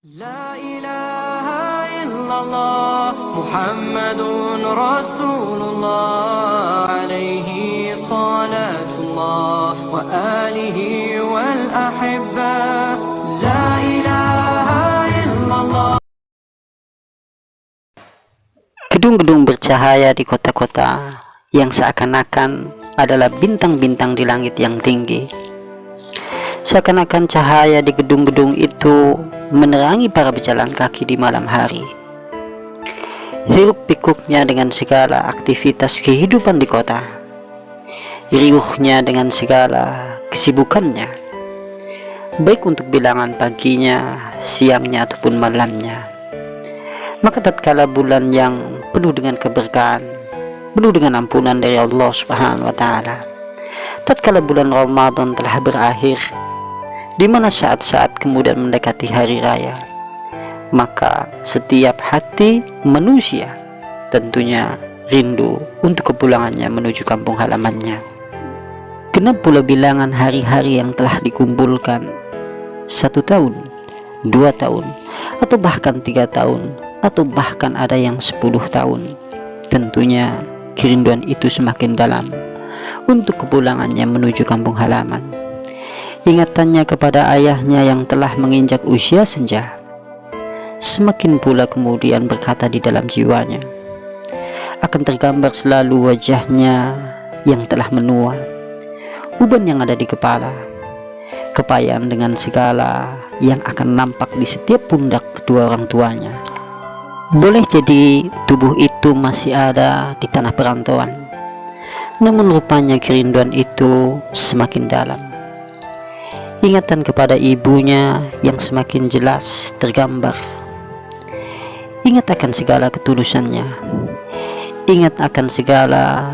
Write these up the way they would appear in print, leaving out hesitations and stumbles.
La ilaha illallah Muhammadun Rasulullah alaihi salatullah wa alihi wal ahibba. La ilaha illallah. Gedung-gedung bercahaya di kota-kota yang seakan-akan adalah bintang-bintang di langit yang tinggi. Seakan-akan cahaya di gedung-gedung itu menerangi para pejalan kaki di malam hari. Hiruk pikuknya dengan segala aktivitas kehidupan di kota, riuhnya dengan segala kesibukannya, baik untuk bilangan paginya, siangnya ataupun malamnya. Maka tatkala bulan yang penuh dengan keberkahan, penuh dengan ampunan dari Allah Subhanahu wa taala, tatkala bulan Ramadan telah berakhir, di mana saat-saat kemudian mendekati hari raya, maka setiap hati manusia tentunya rindu untuk kepulangannya menuju kampung halamannya. Genap pula bilangan hari-hari yang telah dikumpulkan, 1 tahun, 2 tahun, atau bahkan 3 tahun, atau bahkan ada yang 10 tahun. Tentunya kerinduan itu semakin dalam untuk kepulangannya menuju kampung halaman. Ingatannya kepada ayahnya yang telah menginjak usia senja semakin pula kemudian berkata di dalam jiwanya. Akan tergambar selalu wajahnya yang telah menua, uban yang ada di kepala, kepayan dengan segala yang akan nampak di setiap pundak kedua orang tuanya. Boleh jadi tubuh itu masih ada di tanah perantauan, namun rupanya kerinduan itu semakin dalam. Ingatan kepada ibunya yang semakin jelas tergambar. Ingat akan segala ketulusannya, ingat akan segala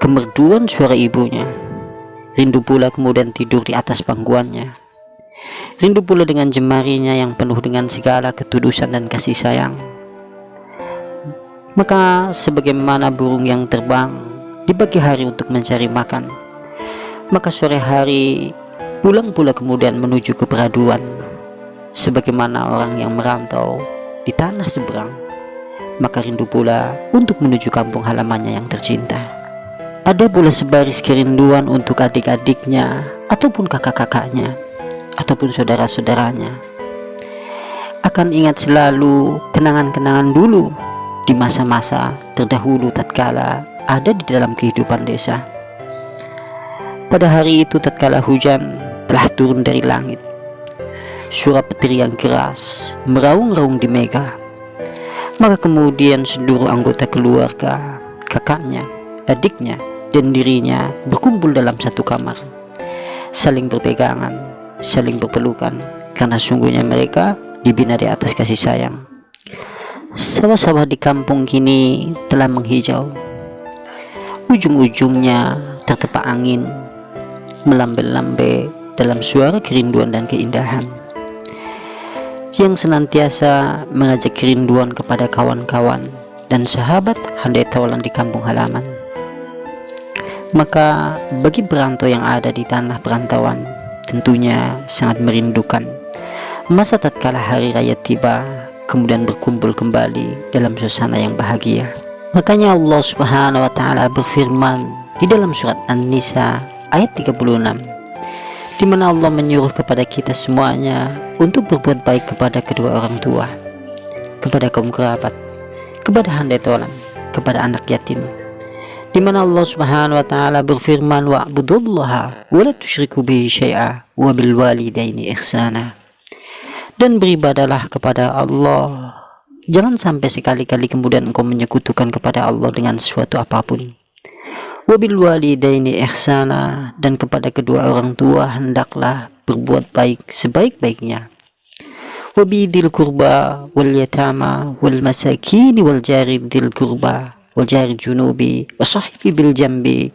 kemerduan suara ibunya. Rindu pula kemudian tidur di atas pangkuannya. Rindu pula dengan jemarinya yang penuh dengan segala ketulusan dan kasih sayang. Maka sebagaimana burung yang terbang di pagi hari untuk mencari makan, maka sore hari pulang pula kemudian menuju ke peraduan. Sebagaimana orang yang merantau di tanah seberang, maka rindu pula untuk menuju kampung halamannya yang tercinta. Ada pula sebaris kerinduan untuk adik-adiknya ataupun kakak-kakaknya ataupun saudara-saudaranya. Akan ingat selalu kenangan-kenangan dulu di masa-masa terdahulu tatkala ada di dalam kehidupan desa. Pada hari itu tatkala hujan telah turun dari langit, suara petir yang keras meraung-raung di mega, maka kemudian seluruh anggota keluarga, kakaknya, adiknya, dan dirinya berkumpul dalam satu kamar, saling berpegangan, saling berpelukan, karena sungguhnya mereka dibina di atas kasih sayang. Sawah-sawah di kampung kini telah menghijau, ujung-ujungnya tertepak angin, melambai-lambai dalam suara kerinduan dan keindahan yang senantiasa mengajak kerinduan kepada kawan-kawan dan sahabat handai tawalan di kampung halaman. Maka bagi perantau yang ada di tanah perantauan, tentunya sangat merindukan masa tatkala hari raya tiba, kemudian berkumpul kembali dalam suasana yang bahagia. Makanya Allah Subhanahu wa taala berfirman di dalam surat An-Nisa ayat 36, di mana Allah menyuruh kepada kita semuanya untuk berbuat baik kepada kedua orang tua, kepada kaum kerabat, kepada handai tolan, kepada anak yatim. Di mana Allah Subhanahu wa taala berfirman, wa'budullaha wa la tusyriku bihi syai'a wa bil walidaini ihsana. Dan beribadalah kepada Allah, jangan sampai sekali-kali kemudian engkau menyekutukan kepada Allah dengan sesuatu apapun. Wabil walidaini ihsana, dan kepada kedua orang tua hendaklah berbuat baik sebaik-baiknya. Wabidil kurba wal yatama wal masakini wal jari dil kurba wal jari junubi wa sahibi bil jambi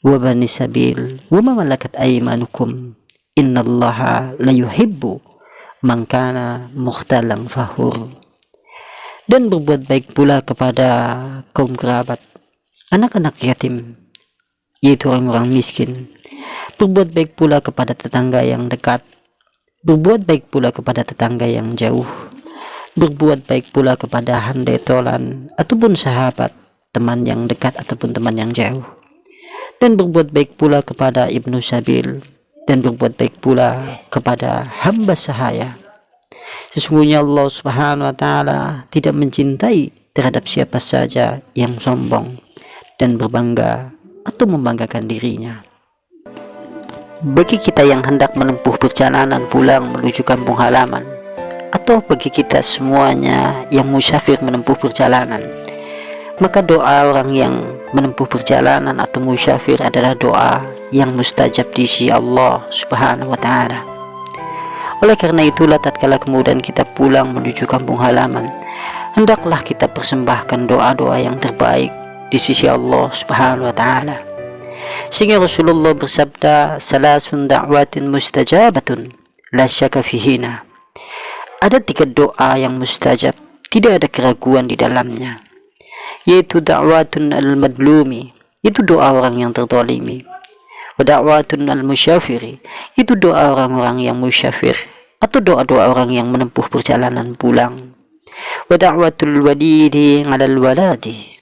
wa bani sabil wa ma malakat aymanukum innallaha la yuhibbu man kana mukhtalan fakhur. Dan berbuat baik pula kepada kaum kerabat, anak-anak yatim, yaitu orang-orang miskin. Berbuat baik pula kepada tetangga yang dekat, berbuat baik pula kepada tetangga yang jauh, berbuat baik pula kepada handai tolan ataupun sahabat, teman yang dekat ataupun teman yang jauh, dan berbuat baik pula kepada ibnu sabil, dan berbuat baik pula kepada hamba sahaya. Sesungguhnya Allah Subhanahu wa taala tidak mencintai terhadap siapa saja yang sombong dan berbangga atau membanggakan dirinya. Bagi kita yang hendak menempuh perjalanan pulang menuju kampung halaman, atau bagi kita semuanya yang musafir menempuh perjalanan, maka doa orang yang menempuh perjalanan atau musafir adalah doa yang mustajab di sisi Allah Subhanahu wa taala. Oleh karena itulah tatkala kemudian kita pulang menuju kampung halaman, hendaklah kita persembahkan doa-doa yang terbaik di sisi Allah Subhanahu wa taala. Sehingga Rasulullah bersabda, salasun da'watin mustajabatun la syaka fihina. Ada 3 doa yang mustajab, tidak ada keraguan di dalamnya, yaitu da'watun al-madlumi, itu doa orang yang terzalimi, wa da'watun al-musyafiri, itu doa orang-orang yang musyafir atau doa-doa orang yang menempuh perjalanan pulang, wa da'watul walidi 'alal waladi,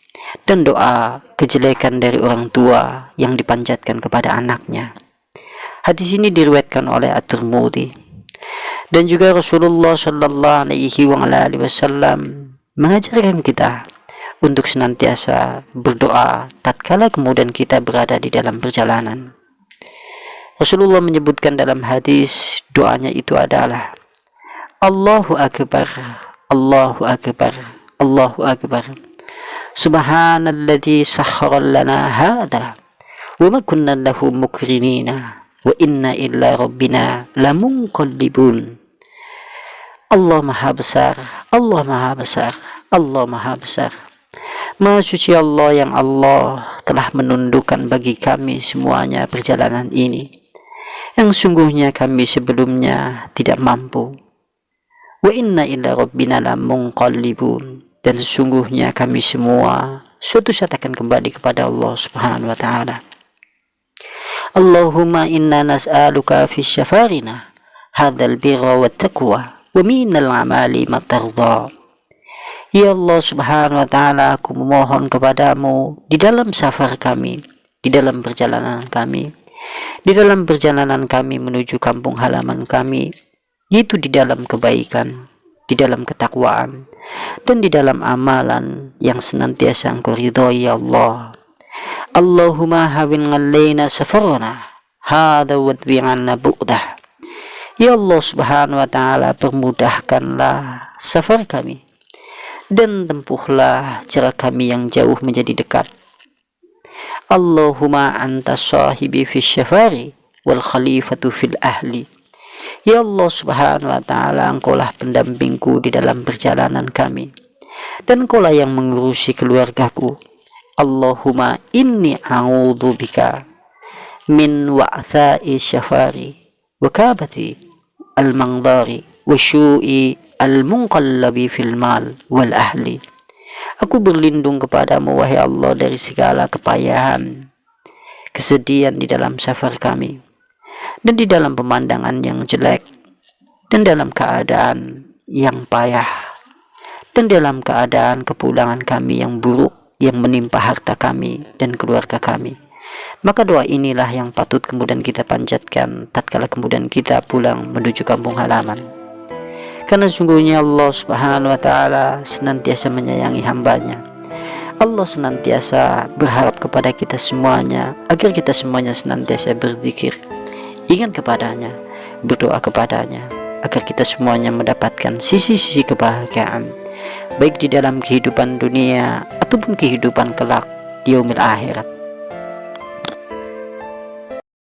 dan doa kejelekan dari orang tua yang dipanjatkan kepada anaknya. Hadis ini diriwayatkan oleh At-Tirmidzi. Dan juga Rasulullah sallallahu alaihi wasallam mengajarkan kita untuk senantiasa berdoa tatkala kemudian kita berada di dalam perjalanan. Rasulullah menyebutkan dalam hadis, doanya itu adalah Allahu Akbar, Allahu Akbar, Allahu Akbar, Subhanalladzi sakhkhara lana hadza wa ma kunna lahu mukrinina wa inna illa rabbina lamunqallibun. Allah Maha Besar, Allah Maha Besar, Allah Maha Besar. Maha suci Allah yang Allah telah menundukkan bagi kami semuanya perjalanan ini, yang sungguhnya kami sebelumnya tidak mampu. Wa inna illa rabbina lamunqallibun, dan sesungguhnya kami semua suatu saat akan kembali kepada Allah Subhanahu wa taala. Allahumma inna nas'aluka fi syafarina hadzal birra wat taqwa wa minal amali ma tardha. Ya Allah Subhanahu wa taala, aku memohon kepadamu di dalam safar kami, di dalam perjalanan kami, di dalam perjalanan kami menuju kampung halaman kami, yaitu di dalam kebaikan, di dalam ketakwaan, dan di dalam amalan yang senantiasa Engkau ridhoi ya Allah. Allahumma hawin alaina safarana hadza wadbi'anna bu'dah. Ya Allah Subhanahu wa taala, permudahkanlah safar kami dan tempuhlah jarak kami yang jauh menjadi dekat. Allahumma anta sahibi fi syafari wal khalifatu fil ahli. Ya Allah Subhanahu wa taala, Engkaulah pendampingku di dalam perjalanan kami, dan Engkaulah yang mengurusi keluargaku. Allahumma inni a'udzubika min wa'tha'i syafari wa kabati al-mangdari wa syu'i al-munqallabi fil mal wal ahli. Aku berlindung kepadamu wahai Allah dari segala kepayahan, kesedihan di dalam safar kami, dan di dalam pemandangan yang jelek, dan dalam keadaan yang payah, dan dalam keadaan kepulangan kami yang buruk yang menimpa harta kami dan keluarga kami. Maka doa inilah yang patut kemudian kita panjatkan tatkala kemudian kita pulang menuju kampung halaman. Karena sungguhnya Allah Subhanahu wa taala senantiasa menyayangi hambanya. Allah senantiasa berharap kepada kita semuanya agar kita semuanya senantiasa berzikir, ingat kepadanya, berdoa kepadanya, agar kita semuanya mendapatkan sisi-sisi kebahagiaan, baik di dalam kehidupan dunia ataupun kehidupan kelak di yaumil akhirat.